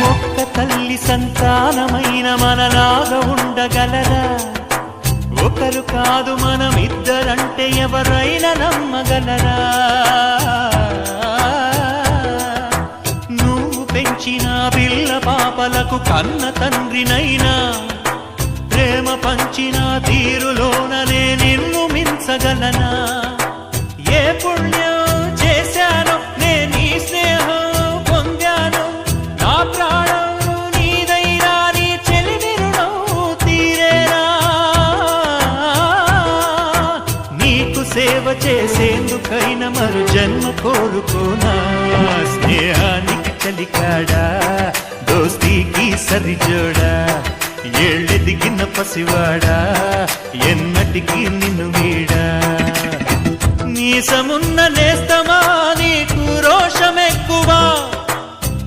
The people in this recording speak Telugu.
ఒక్క తల్లి సంతానమైన మనలాగా ఉండగలరా? ఒకరు కాదు మనమిద్దరంటే ఎవరైనా నమ్మగలరా? నువ్వు పెంచిన పిల్ల పాపలకు కన్న తండ్రినైనా ప్రేమ పంచిన తీరులోననే నిన్ను మించగలనా? ఏ పుణ్యం చేశానో నేను ఈ స్నేహం పొందాను, నా ప్రాణం నీదైనా నీ చెలిమి రుణం తీరేనా? నీకు సేవ చేసేందుకైనా మరు జన్మ కోరుకోనా? స్నేహానికి చలికాడా, దోస్తీకి సరిజోడా, ఏళ్ళెదిగిన పసివాడా ఎన్నటికీ నిన్ను వీడా? నీసమున్న నేస్తమా నీకు రోషమెక్కువా?